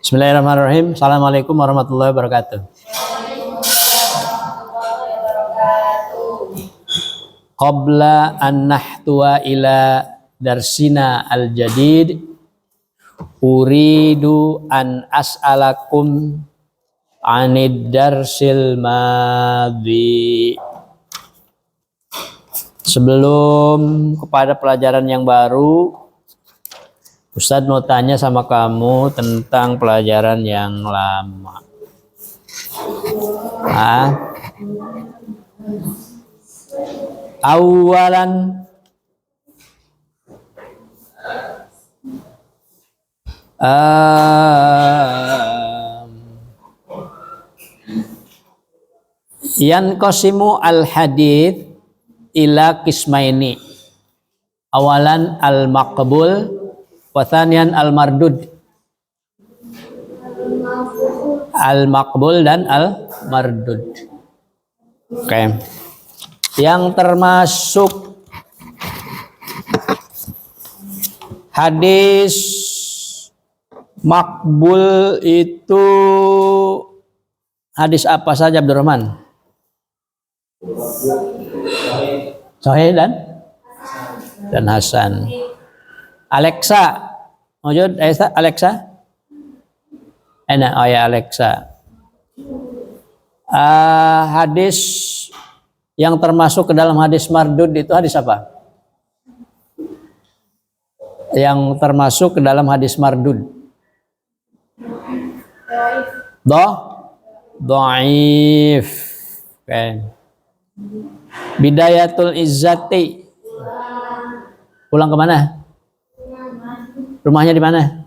Bismillahirrahmanirrahim. Assalamualaikum warahmatullahi wabarakatuh. Qabla an nahtuwa ila darsina al-jadid, uridu an as'alakum anid darsil madhi. Sebelum kepada pelajaran yang baru, Ustadz mau tanya sama kamu tentang pelajaran yang lama. Awalan yanqasimu al-hadits ila qismaini. Awalan al-maqbul wa thaniyan al-mardud. Al-maqbul dan al-mardud. Oke. Yang termasuk hadis makbul itu hadis apa saja, Abdurrahman? Sahih dan hasan. Alexa, wujud Alexa? Enak, oh ya Alexa. Hadis yang termasuk ke dalam hadis mardud itu hadis apa? Yang termasuk ke dalam hadis mardud? Dhaif. Oke. Bidayatul Izzati. Pulang kemana? Rumahnya di mana?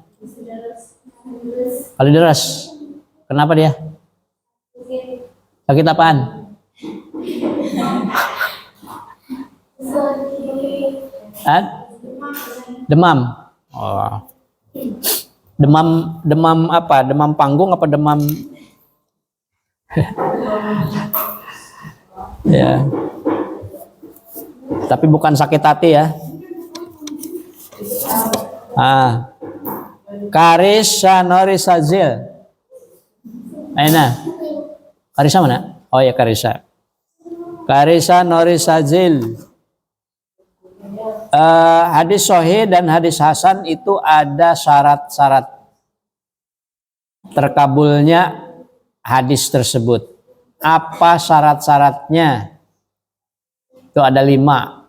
Kalideres. Kenapa dia? Sakit apaan? Demam. Oh. Demam apa? Demam panggung apa demam? Ya. Tapi bukan sakit hati ya. Karisa Norisazil. Aina. Karisa mana? Oh ya Karisa. Karisa Norisazil. Hadis sahih dan hadis hasan itu ada syarat-syarat terkabulnya hadis tersebut. Apa syarat-syaratnya? Itu ada 5.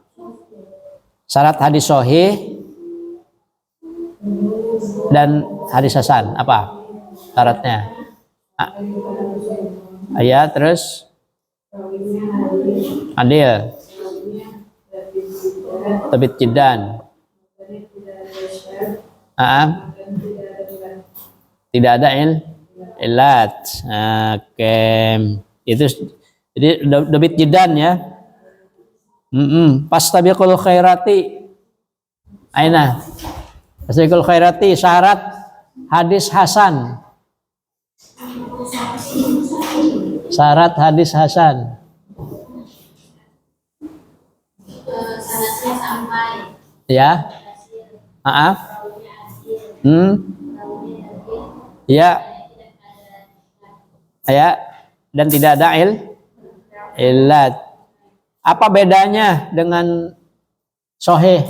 Syarat hadis sahih dan hadis hasan. Apa syaratnya? Ya, terus adil, tabit jidan, tidak ada ilat. Oke, itu jadi tabit jidan ya. Pastabiqul khairati. Aina pastabiqul khairati syarat hadis hasan. Syarat hadis hasan. Ya. Ya. Ya. Dan tidak ada ilat. Apa bedanya dengan sahih?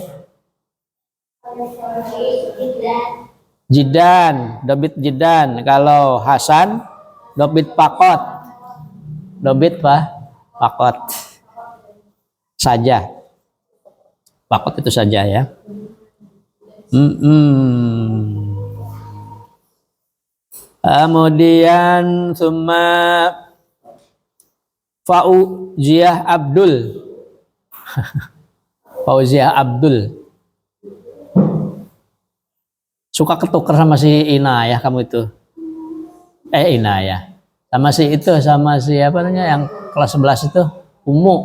Jidan, dobit jidan. Kalau hasan, dobit pakot. Dobit pakot saja. Pakot itu saja ya. Kemudian summa Fauziah Abdul. Fauziah Abdul. Suka ketukar sama si Inayah kamu itu. Inayah. Sama si itu, sama si apa namanya yang kelas 11 itu, Umu.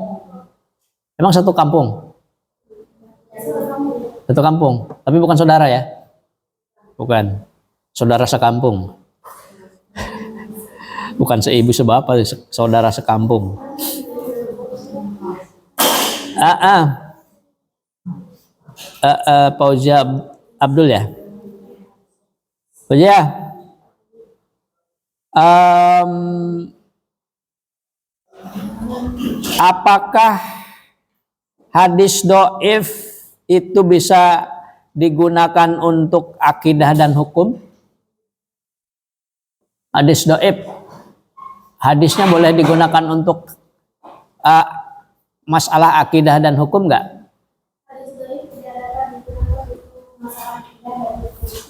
Emang satu kampung? Satu kampung, tapi bukan saudara ya? Bukan. Saudara sekampung. Bukan seibu sebapak, saudara sekampung. Fauzia Abdul ya. Fauzia, Em, apakah hadis doif itu bisa digunakan untuk akidah dan hukum? Hadis doif, hadisnya boleh digunakan untuk masalah akidah dan hukum nggak?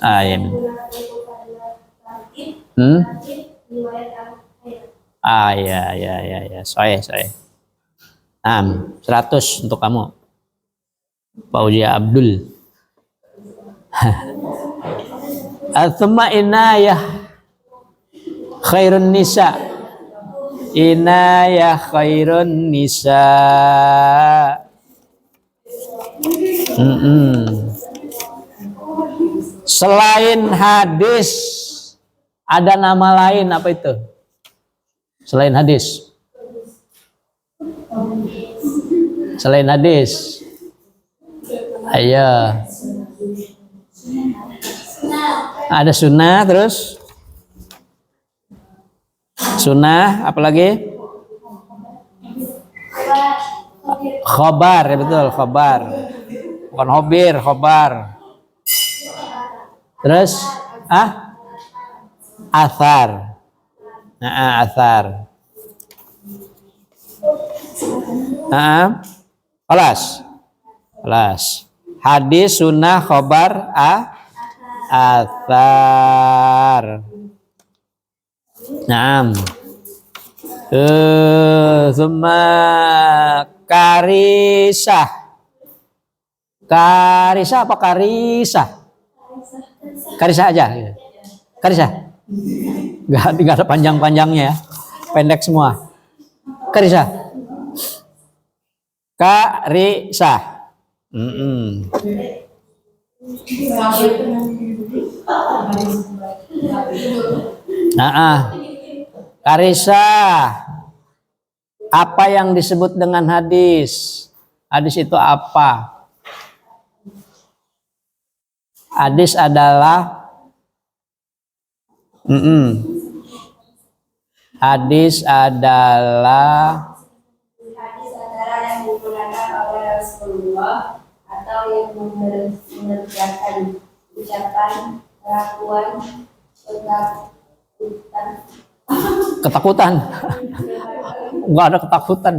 Ya. Ya. Soalnya. 100 untuk kamu. Fauzia Abdul. Atsuma inayah khairun nisa. Inayah khairun nisa. Selain hadis ada nama lain, apa itu? Selain hadis. Selain hadis. Ayo. Ada sunnah, terus sunnah, apalagi? Khobar, ya betul, khobar. Bukan hobir, khobar. Terus athar. Athar. Kelas. Hadis, sunnah, khobar, athar. Summa karisah. Karisah apa karisah? Karisah aja. Karisah. Enggak ada panjang-panjangnya ya. Pendek semua. Karisah. Karisah. Karisah. Apa yang disebut dengan hadis? Hadis itu apa? Hadis adalah hadis adalah yang digunakan oleh Rasulullah atau yang mengerjakan ucapan, kelakuan, ketakutan. Enggak ada ketakutan.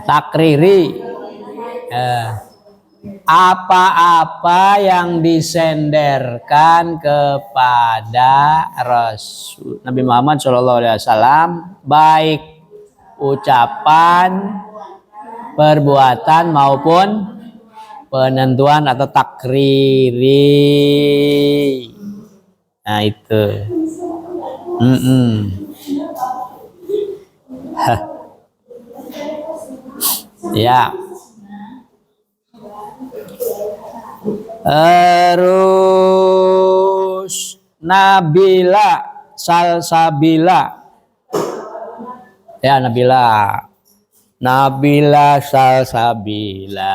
Takriri. Apa-apa yang disenderkan kepada Rasul Nabi Muhammad SAW, baik ucapan, perbuatan maupun penentuan atau takriri. Nah itu. Ya. Terus Nabila Salsabila. Ya, Nabila Salsabila.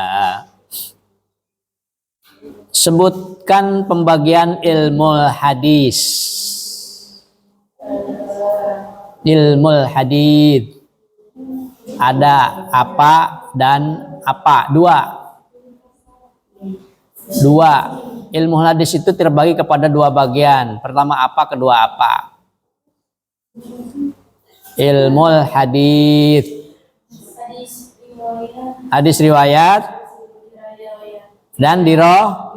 Sebutkan pembagian ilmu hadis. Ilmu hadis. Ada apa dan apa? Dua. Ilmu hadis itu terbagi kepada dua bagian. Pertama apa, kedua apa. Ilmu hadis. Hadis riwayat dan diroyah.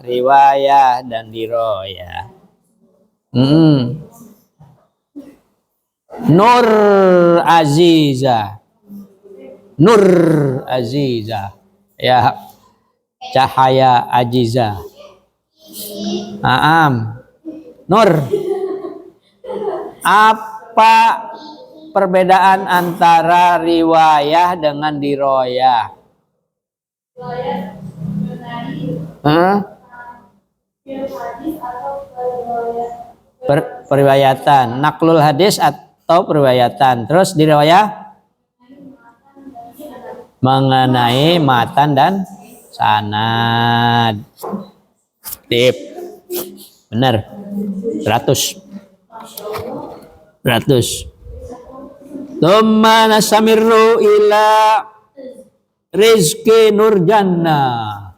Riwayah dan diroyah. Nur Aziza. Ya, cahaya ajiza. Nur. Apa perbedaan antara riwayah dengan diroyah? Periwayatan. Naklul hadis atau periwayatan. Terus diroyah mengenai matan dan Sanad. Tip. Benar. 100. Tsumma nastamirru ila rizki nur jannah.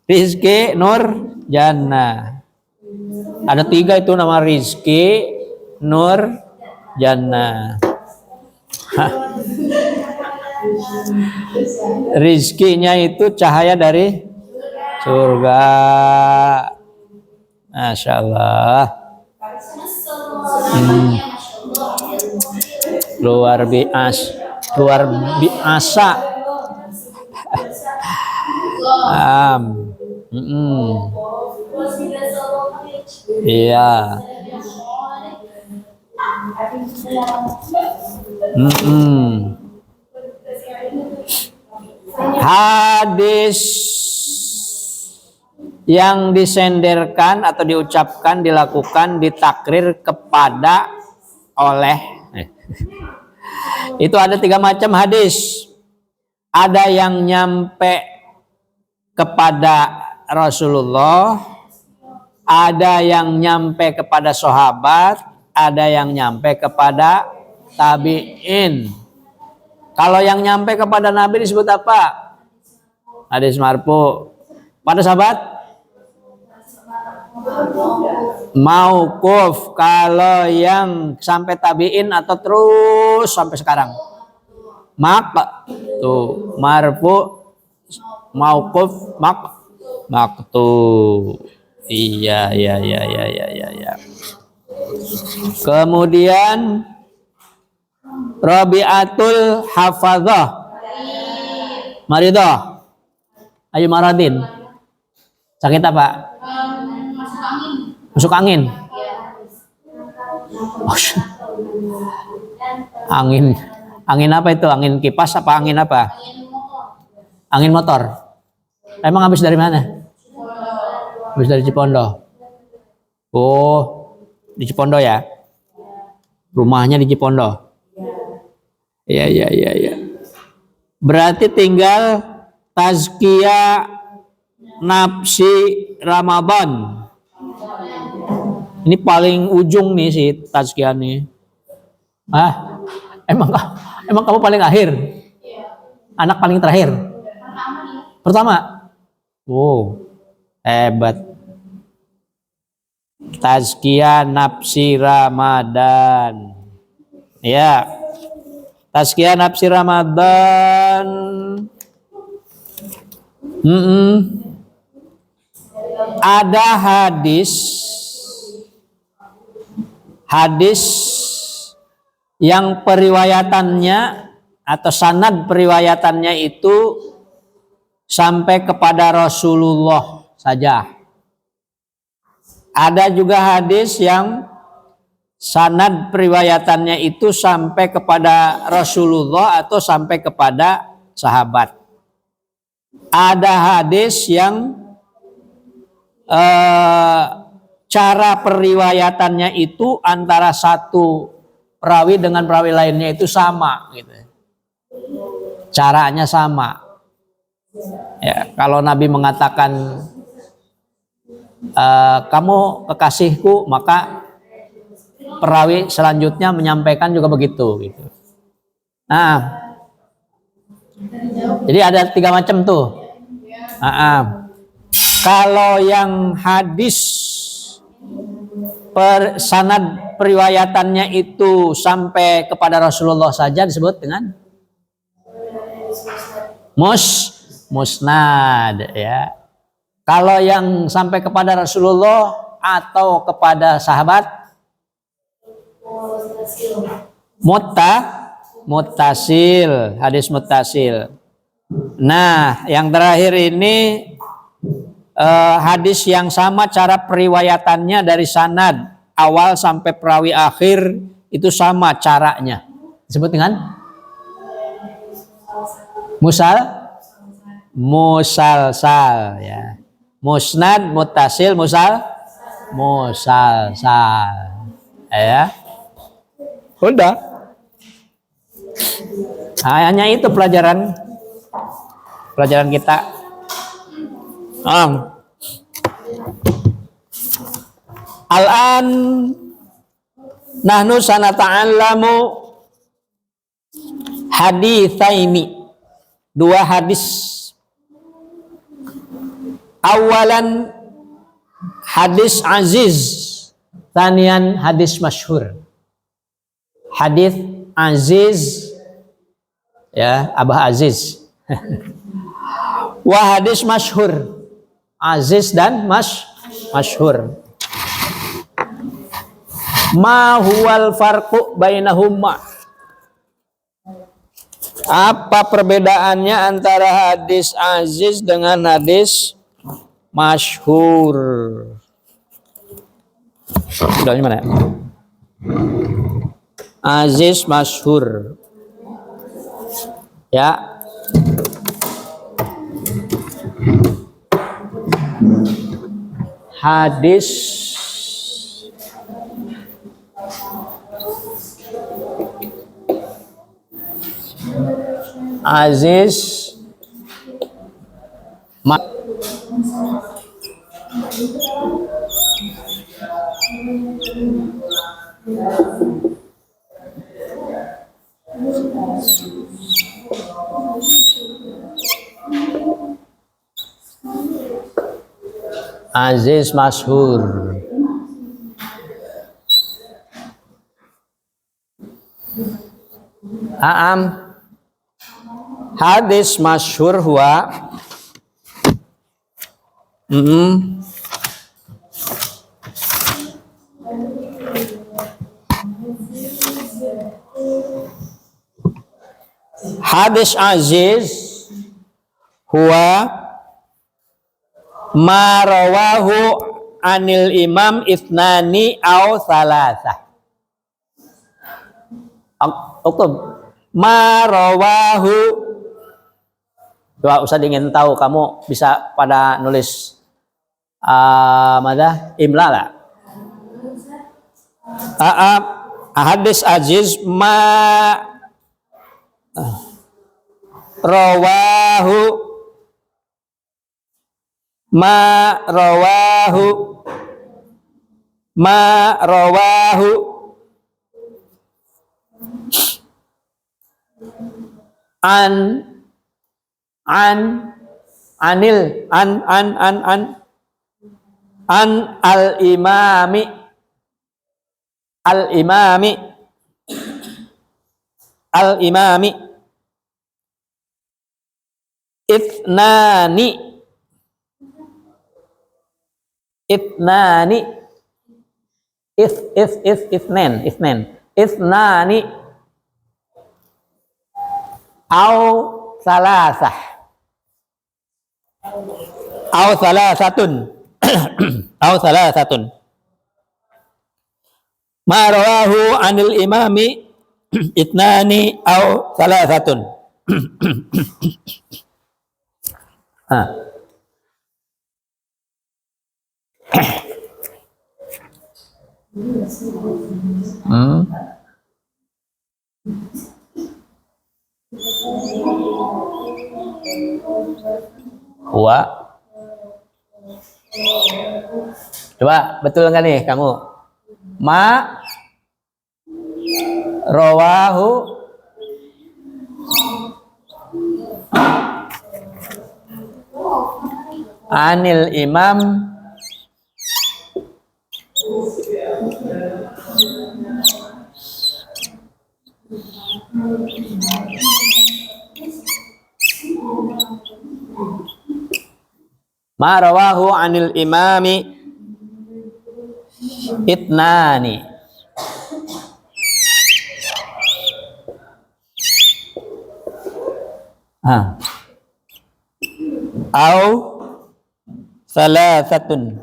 Rizki nur jannah. Ada 3 itu nama rizki nur jannah. Rizkinya itu cahaya dari surga. Masya Allah. Luar biasa. Iya. Hadis yang disenderkan atau diucapkan, dilakukan, ditakrir kepada oleh itu ada 3 macam hadis. Ada yang nyampe kepada Rasulullah, ada yang nyampe kepada sahabat, ada yang nyampe kepada tabi'in. Kalau yang nyampe kepada Nabi disebut apa? Hadis marfu. Pada sahabat? Mauquf. Kalau yang sampai tabi'in atau terus sampai sekarang. Tuh, marfu, mauquf, maktu. Iya. Kemudian Rabi'atul hafadzah. Maridah. Ayo maradin. Sakit apa? Masuk angin. Angin apa itu? Angin kipas apa angin apa? Angin motor. Emang habis dari mana? Habis dari Cipondo. Oh, di Cipondo ya? Rumahnya di Cipondo. Iya. Berarti tinggal tazkiyah nafsi Ramadan. Ini paling ujung nih si tazkiyah nih. Emang kamu paling akhir? Anak paling terakhir? Pertama? Oh, hebat. Tazkiyah nafsi Ramadan. Ya. Tazkiyah nafsi Ramadan. Ada hadis yang periwayatannya atau sanad periwayatannya itu sampai kepada Rasulullah saja. Ada juga hadis yang sanad periwayatannya itu sampai kepada Rasulullah atau sampai kepada sahabat. Ada hadis yang cara periwayatannya itu antara satu perawi dengan perawi lainnya itu sama gitu. Caranya sama. Ya, kalau Nabi mengatakan kamu kekasihku, maka perawi selanjutnya menyampaikan juga begitu gitu. Nah, jadi ada 3 macam tuh. Kalau yang hadis sanad periwayatannya itu sampai kepada Rasulullah saja disebut dengan musnad ya. Kalau yang sampai kepada Rasulullah atau kepada sahabat muttasil, hadis muttasil. Nah, yang terakhir ini hadis yang sama cara periwayatannya dari sanad awal sampai perawi akhir itu sama caranya. Disebut dengan musalsal ya. Musnad, muttasil, musalsal. Ya. Udah. Hanya itu pelajaran kita. Al-an nahnu sanata'allamu haditsaini, dua hadis. Awalan hadis aziz, tanian hadis masyhur. Hadis aziz, ya, Abah Aziz. Wa hadis masyhur, aziz dan masyhur. Ma huwal farqu bainahuma, apa perbedaannya antara hadis aziz dengan hadis masyhur? Dari mana? Aziz masyhur. Ya. Hadis aziz aziz masyhur. Hadis masyhur huwa hadis aziz huwa ma rawahu anil imam ithnani aw thalatha. Ma rawahu, coba Ustaz ingin tahu, kamu bisa pada nulis imla lah. Hadis aziz ma rawahu anil al imami ithnani au salasah au salasatun au salasatun ma rawahu anil imami itnani au salasatun. Wa, coba betul nggak nih kamu? Ma rawahu anil imam ma rawahu anil imami itnani au salasatun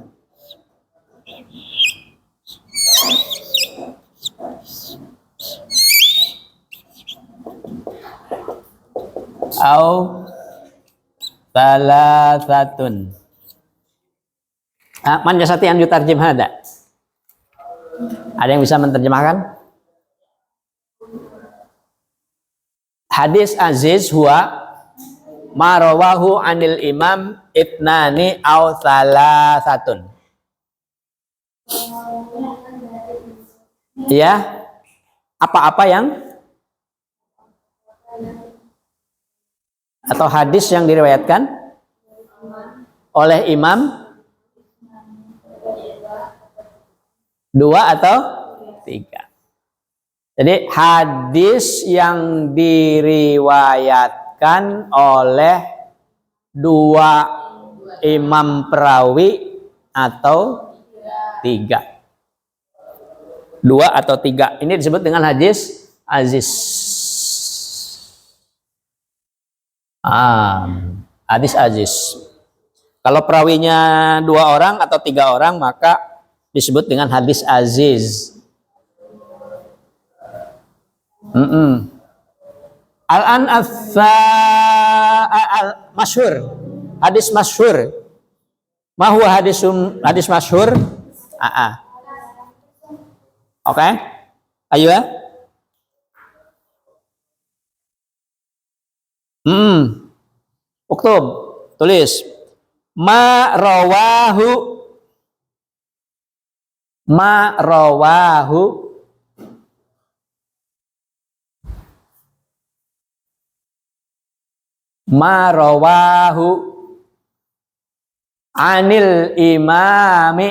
au salasatun. Man jasati an yutarjim hada. Ada yang bisa menerjemahkan? Hadis aziz huwa Marawahu anil imam itnani aw salasatun. Ya, apa-apa yang atau hadis yang diriwayatkan oleh imam dua atau tiga. Jadi hadis yang diriwayatkan oleh dua imam perawi atau tiga. Dua atau tiga. Ini disebut dengan hadis aziz. Hadis aziz. Kalau perawinya dua orang atau tiga orang maka disebut dengan hadis aziz. Al-an masyhur. Hadis masyhur. Ma huwa hadis masyhur? Oke. Ayo ya. Uktub, tulis. Ma rawahu anil imami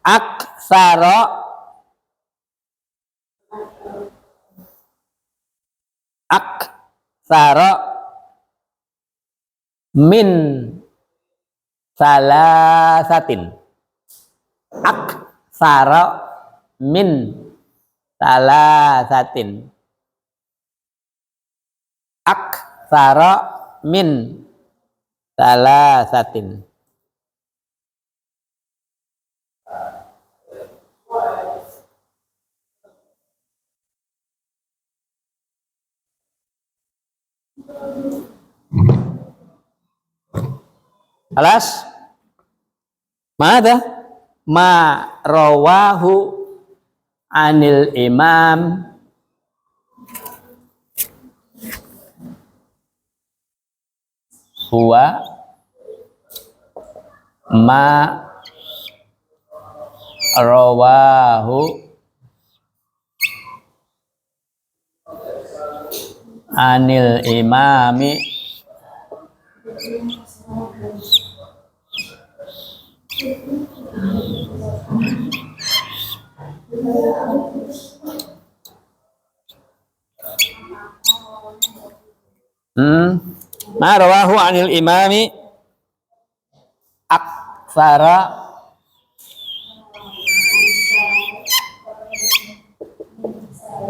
aktsara min salasatin. Aktsara min salasatin. Aktsara min salasatin. Alas? Mada? Ma rawahu anil imam huwa ma rawahu anil imami ma rawahu anil imami aktsara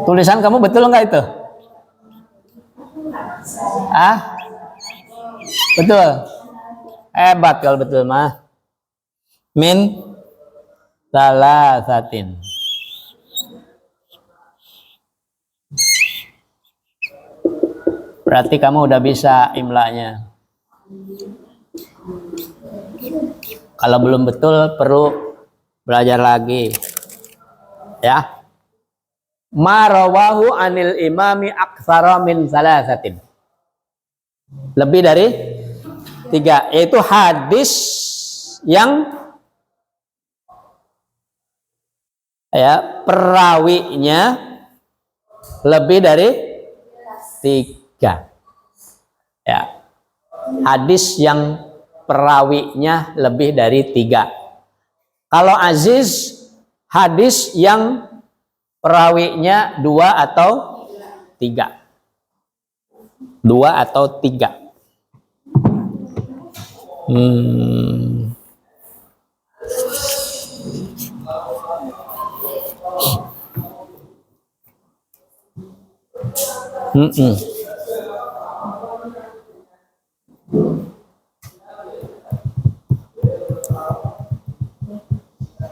tulisan kamu betul enggak itu? Betul. Hebat kalau betul mah. Min salasatin. Berarti kamu udah bisa imlanya. Kalau belum betul perlu belajar lagi. Ya. Ma rawahu anil imami aktsara min salasatin. Lebih dari 3, yaitu hadis yang perawinya lebih dari 3. Ya. Hadis yang perawinya lebih dari 3. Kalau aziz, hadis yang perawinya 2 atau 3. 2 atau 3.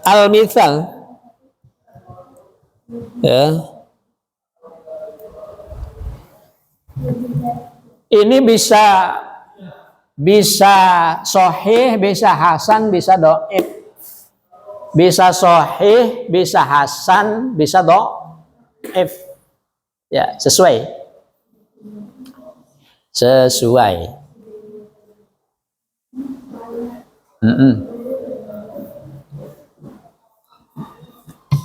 Al-misal, ya, ini bisa Bisa sahih, bisa hasan, bisa dhaif. Bisa sahih, bisa hasan, bisa dhaif. Ya, sesuai. Sesuai.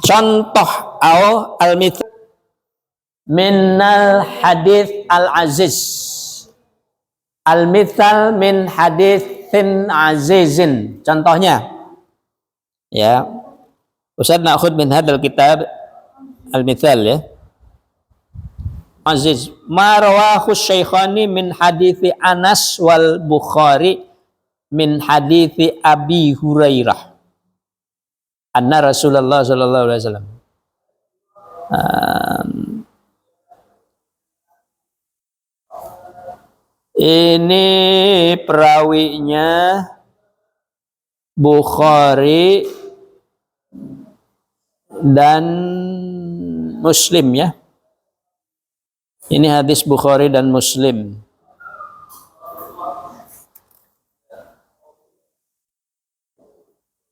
Contoh al-mithal minal hadith al-aziz. Al-mithal min hadithin azizin. Contohnya, ya, Ustaz na'khud min hadal kitab al-mithal ya. Aziz, ma rawahu syaikhani min hadithi Anas wal Bukhari min hadithi Abi Hurairah. Anna Rasulullah sallallahu alaihi wasallam. Ini perawinya Bukhari dan Muslim ya. Ini hadis Bukhari dan Muslim.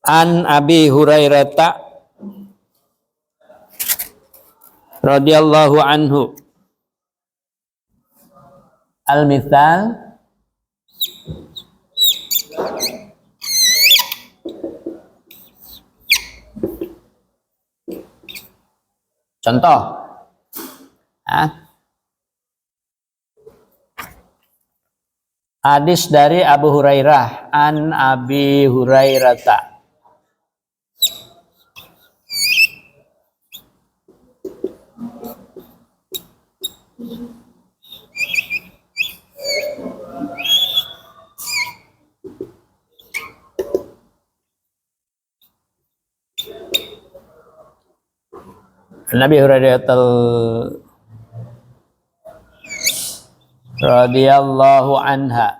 An Abi Hurairah radhiyallahu anhu. Al-mithal contoh. Hadis dari Abu Hurairah, an Abi Hurairah. Nabi Hurairah radhiyallahu anha.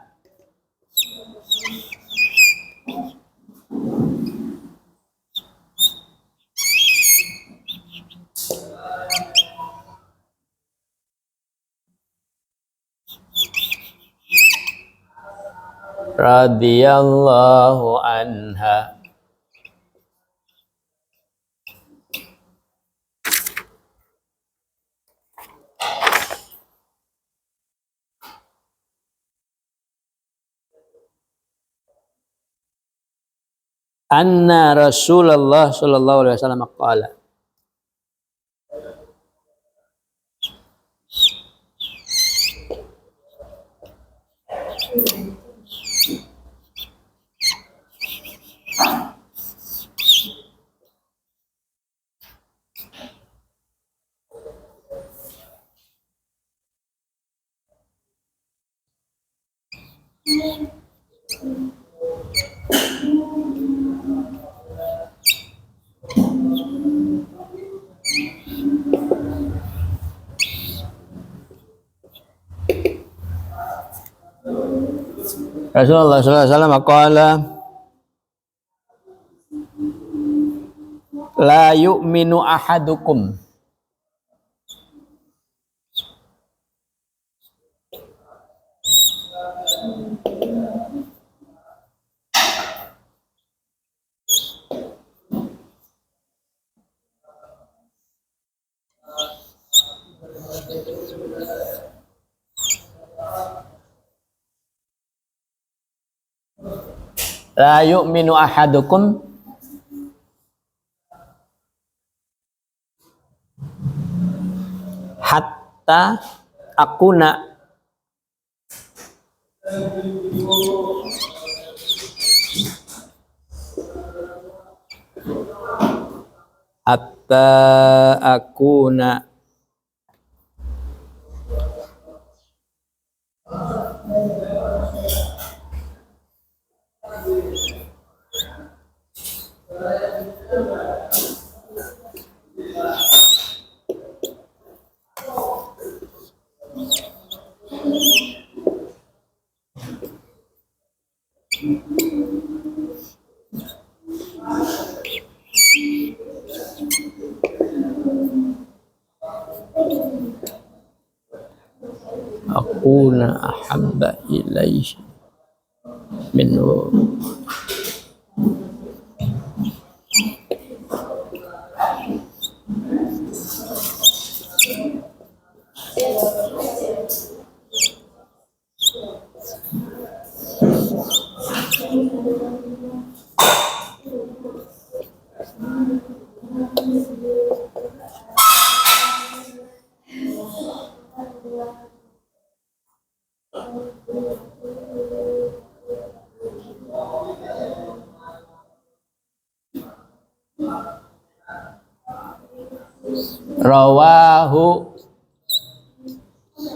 Radhiyallahu anha. Anna Rasulullah sallallahu alaihi wasallam qala. Rasulullah sallallahu alaihi wasallam qala la yu'minu ahadukum la yu'minu ahadukum hatta akuna ahabba ilaihi minhu. Rawahu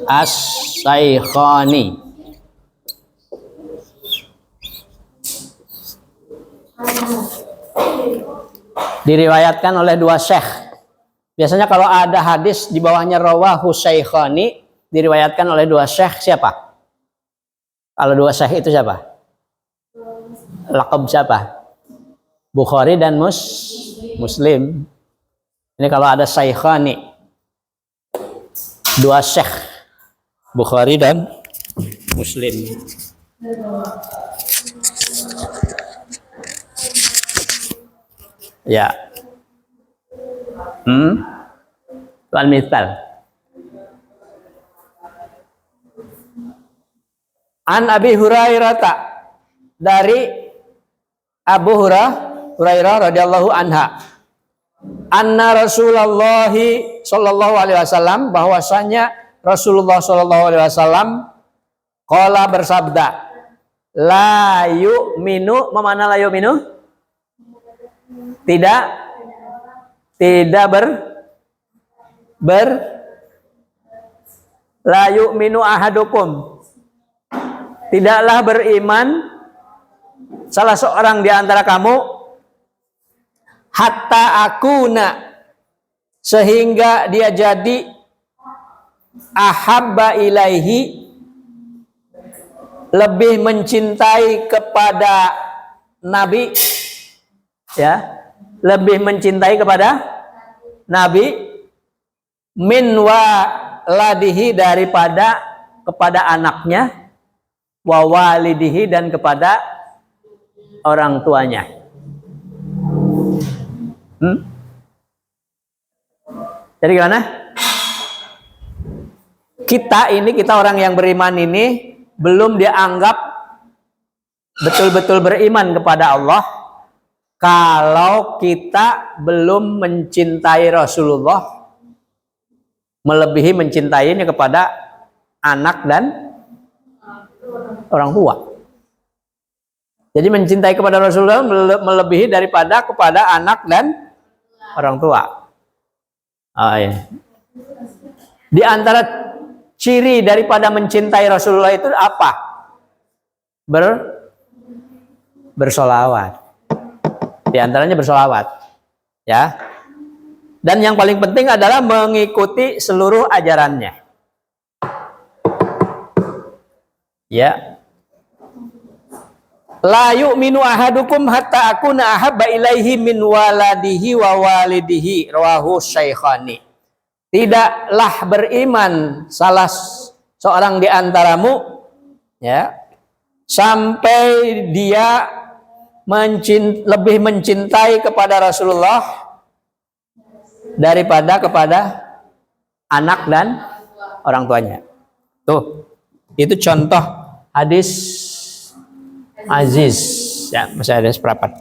as-Saikhani. Diriwayatkan oleh dua syekh. Biasanya kalau ada hadis di bawahnya rawahu Saikhani diriwayatkan oleh dua syekh, siapa? Kalau dua syekh itu siapa? Laqab siapa? Bukhari dan Muslim. Ini kalau ada Saikhani, dua syekh, Bukhari dan Muslim. Ya. Tuan misal. An Abi Hurairah, dari Abu Hurairah radhiyallahu anha. Anna Rasulullah sallallahu alaihi wasallam, bahwasanya Rasulullah sallallahu alaihi wasallam qala bersabda, la yu'minu, mana la yu'minu? Tidak la yu'minu ahadukum, tidaklah beriman salah seorang di antara kamu, hatta akuna, sehingga dia jadi ahabba ilaihi, lebih mencintai kepada Nabi, ya, lebih mencintai kepada Nabi, min waladihi, daripada kepada anaknya, wa walidihi, dan kepada orang tuanya. Jadi gimana? Kita orang yang beriman ini belum dianggap betul-betul beriman kepada Allah kalau kita belum mencintai Rasulullah melebihi mencintainya kepada anak dan orang tua. Jadi mencintai kepada Rasulullah melebihi daripada kepada anak dan orang tua. Iya. Di antara ciri daripada mencintai Rasulullah itu apa? Bersolawat. Di antaranya bersolawat, ya. Dan yang paling penting adalah mengikuti seluruh ajarannya. Ya. La yu'minu ahadukum hatta akuna ahabba ilaihi min waladihi wa walidihi, rawahu Saikhani. Tidaklah beriman salah seorang di antaramu, ya, sampai dia lebih mencintai kepada Rasulullah daripada kepada anak dan orang tuanya. Tuh, itu contoh hadis aziz, ya, masih ada seperempat.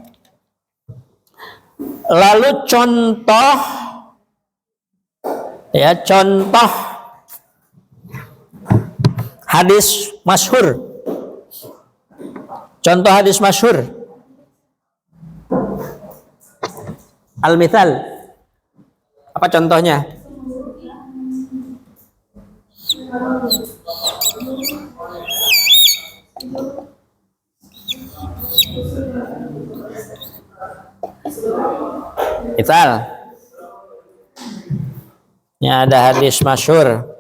Lalu contoh hadis masyhur. Contoh hadis masyhur. Al-mithal. Apa contohnya? Misal, ini ada hadis masyhur.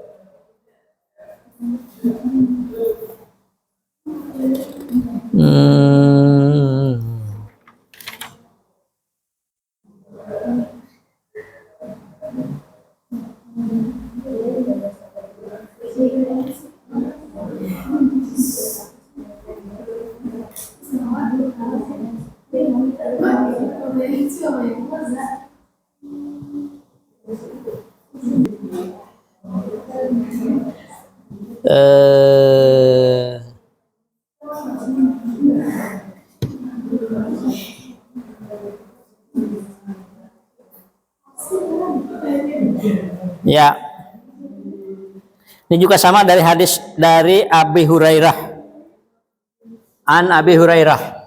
Ya, ini juga sama dari hadis dari Abi Hurairah. An Abi Hurairah.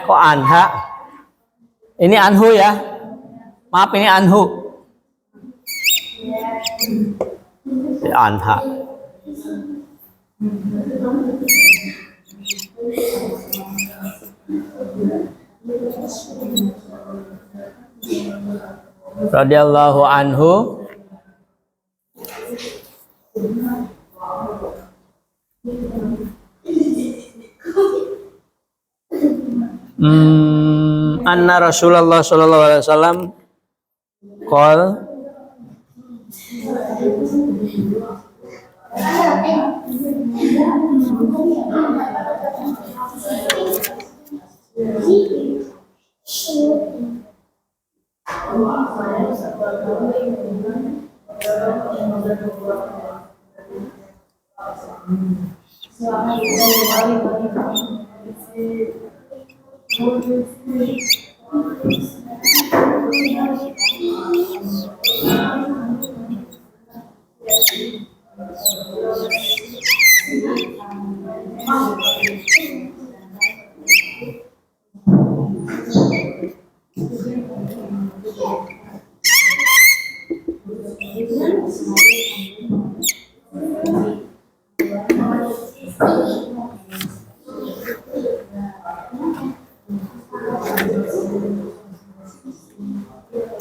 Kok anha? Ini anhu ya? Maaf, ini anhu. Anha. Radhiyallahu anhu. Anna Rasulullah sallallahu alaihi wasallam qol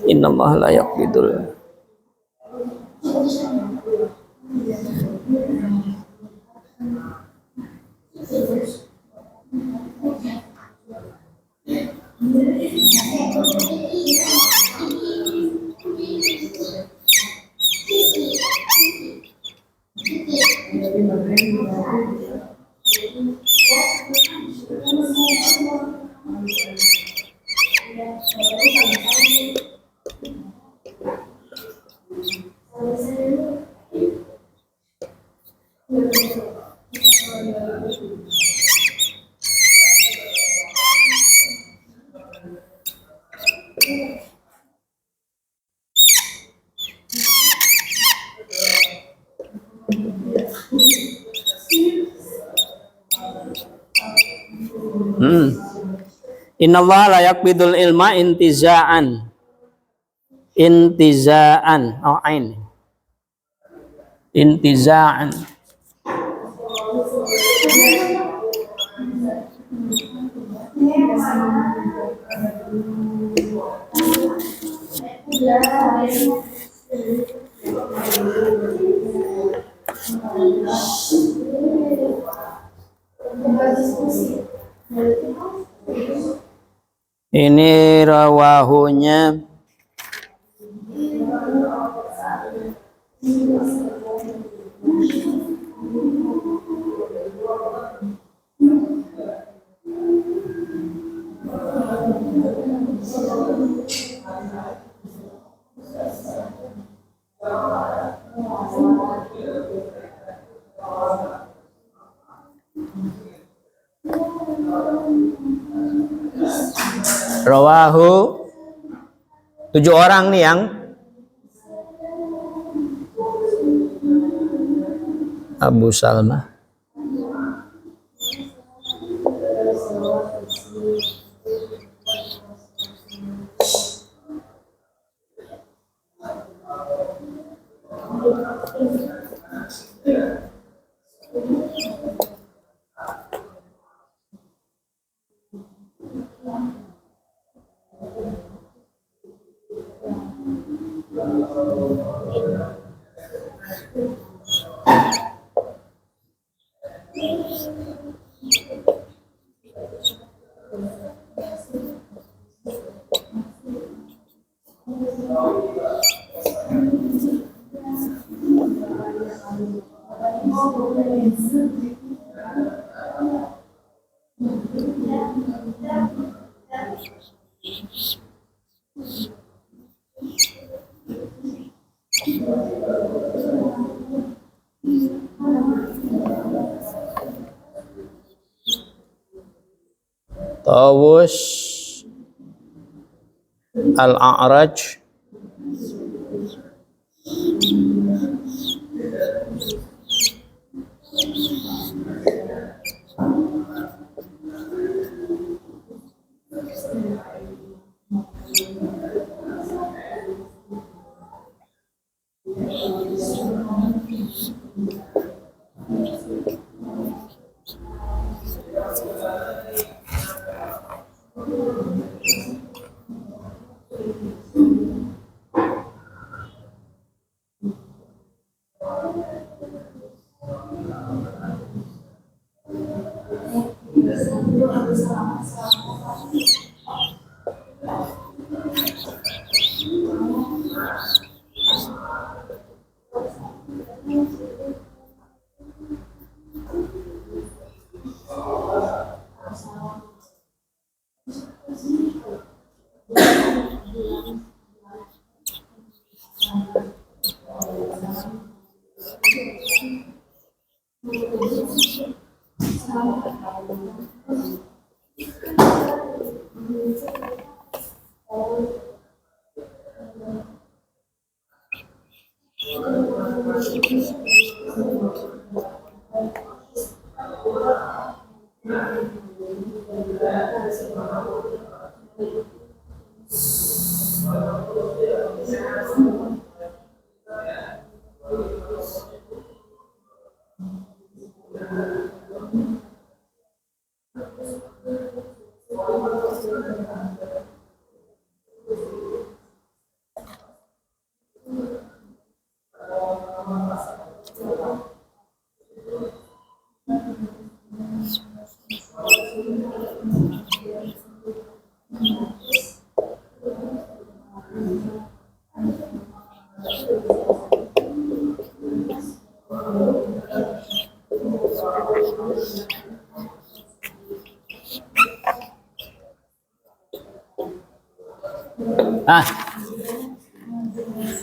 Innallaha la yaqbidul Innallaha la yaqbidul ilma intiza'an. Intiza'an. Oh, ain. Intiza'an. Ini rawahunya rawahu 7 orang nih yang Abu Salmah. Tawus Al-A'raj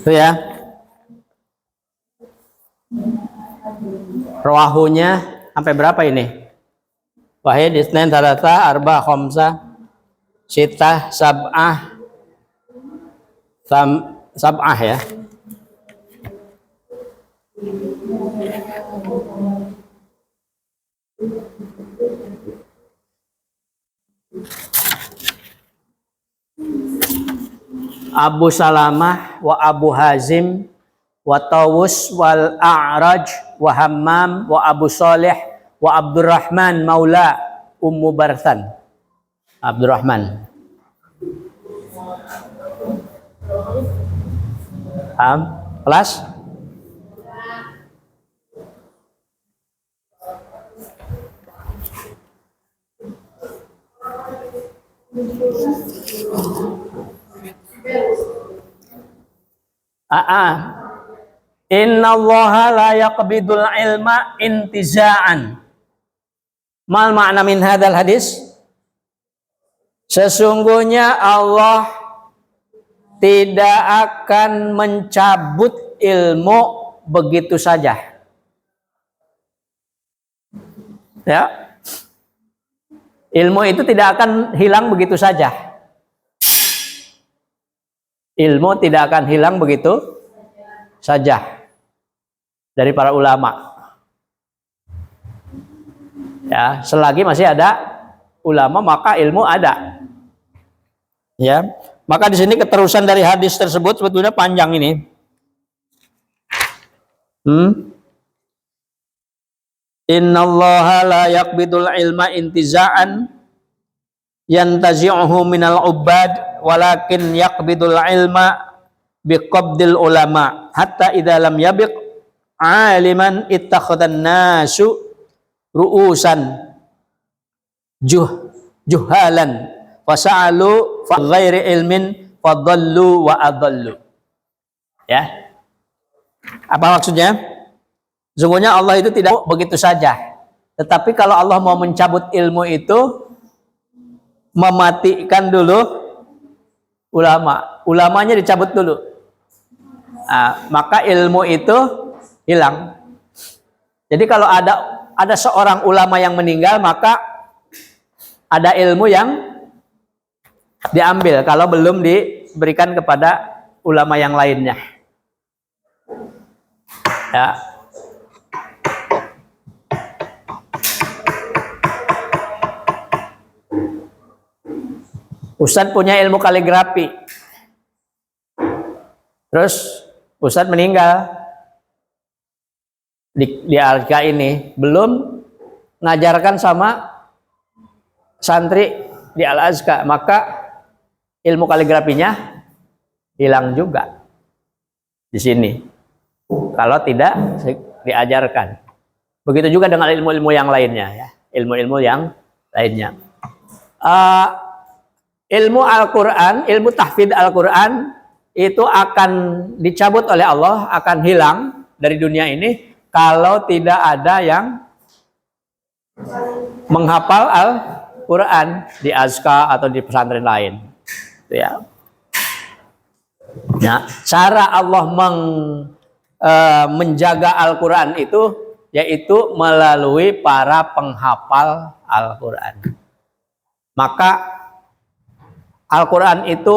itu ya. Rawahunya sampai berapa ini? Wahid, isnain, thalatha, arba, khamsah, sitah, sab'ah, sab'ah ya. Abu Salamah wa Abu Hazim wa Tawus wal A'raj wa Hammam wa Abu Salih wa Abdurrahman maula Ummu Barthan. Abdurrahman. Paham? Kelas? Inna allaha la yaqbidul ilma intiza'an. Mal makna min hadal hadis? Sesungguhnya Allah tidak akan mencabut ilmu begitu saja. Ya. Ilmu itu tidak akan hilang begitu saja. Ilmu tidak akan hilang begitu saja dari para ulama. Ya, selagi masih ada ulama maka ilmu ada. Ya, maka di sini keterusan dari hadis tersebut sebetulnya panjang ini. Innallaha la yaqbidul ilma intiza'an yantazi'uhu minal ubad walakin yaqbidul ilma biqabdil ulama hatta idza lam yabiq aliman ittakhadhan nasu ru'usan juhalan fasa'alu fa ghairi ilmin fadallu wa adallu. Ya. Apa maksudnya? Sesungguhnya Allah itu tidak begitu saja. Tetapi kalau Allah mau mencabut ilmu itu, mematikan dulu ulama. Ulamanya dicabut dulu. Nah, maka ilmu itu hilang. Jadi kalau ada seorang ulama yang meninggal, maka ada ilmu yang diambil kalau belum diberikan kepada ulama yang lainnya. Ya. Ustadz punya ilmu kaligrafi. Terus Ustadz meninggal di Alka ini, belum ngajarkan sama santri di Al-Azka, maka ilmu kaligrafinya hilang juga di sini kalau tidak diajarkan. Begitu juga dengan ilmu-ilmu yang lainnya, ya, ilmu-ilmu yang lainnya. Ilmu Al-Quran, ilmu tahfidz Al-Quran itu akan dicabut oleh Allah, akan hilang dari dunia ini kalau tidak ada yang menghafal Al-Quran di Azka atau di pesantren lain. Ya. Nah, cara Allah menjaga Al-Quran itu yaitu melalui para penghafal Al-Quran. Maka Al-Quran itu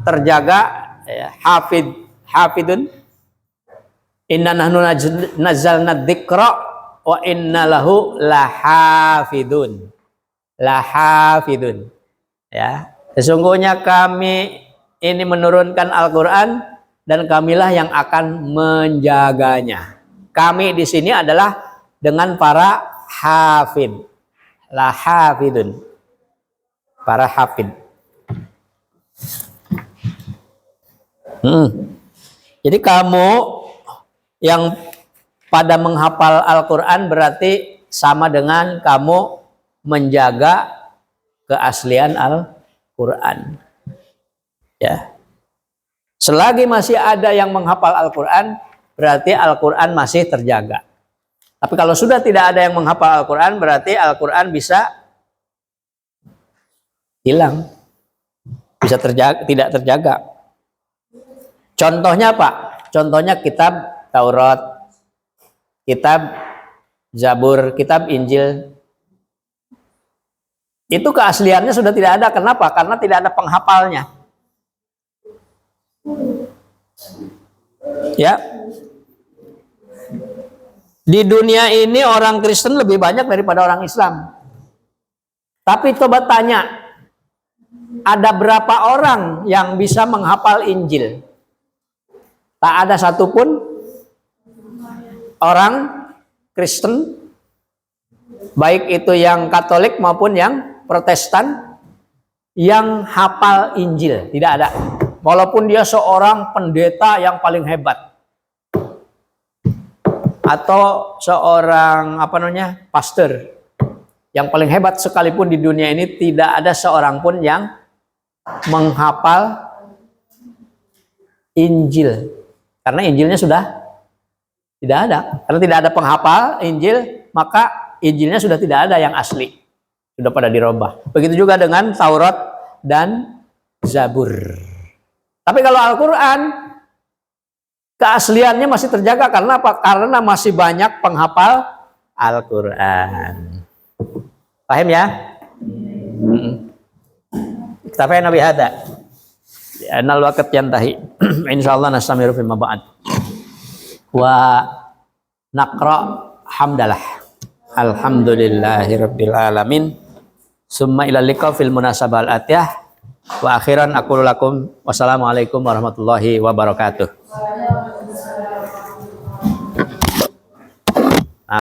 terjaga, ya, hafidun. Inna nahnu nazzalna dzikra wa inna lahu lahafidun. Lahafidun. Ya, sesungguhnya kami ini menurunkan Al-Quran dan kamilah yang akan menjaganya. Kami di sini adalah dengan para hafid. Lahafidun. Para hafid. Jadi kamu yang pada menghafal Al-Quran berarti sama dengan kamu menjaga keaslian Al-Quran. Ya. Selagi masih ada yang menghafal Al-Quran, berarti Al-Quran masih terjaga. Tapi kalau sudah tidak ada yang menghafal Al-Quran, berarti Al-Quran bisa hilang, bisa tidak terjaga. Contohnya apa? Contohnya kitab Taurat, kitab Zabur, kitab Injil. Itu keasliannya sudah tidak ada. Kenapa? Karena tidak ada penghafalnya. Ya. Di dunia ini orang Kristen lebih banyak daripada orang Islam. Tapi coba tanya, ada berapa orang yang bisa menghafal Injil? Tak ada satupun orang Kristen, baik itu yang Katolik maupun yang Protestan, yang hafal Injil. Tidak ada. Walaupun dia seorang pendeta yang paling hebat, atau seorang pastor yang paling hebat sekalipun di dunia ini, tidak ada seorang pun yang menghafal Injil. Karena Injilnya sudah tidak ada. Karena tidak ada penghafal Injil, maka Injilnya sudah tidak ada yang asli. Sudah pada dirubah. Begitu juga dengan Taurat dan Zabur. Tapi kalau Al-Quran, keasliannya masih terjaga. Karena apa? Karena masih banyak penghafal Al-Quran. Paham ya? Kita Nabi hada. Anal waqt yantahi. Insyaallah nastamiru fi ma ba'd. Wa naqra hamdalah. Alhamdulillahirabbil alamin. Summa ila liqa fil munasabal atiyah. Wa akhiran aqulu lakum wassalamualaikum warahmatullahi wabarakatuh.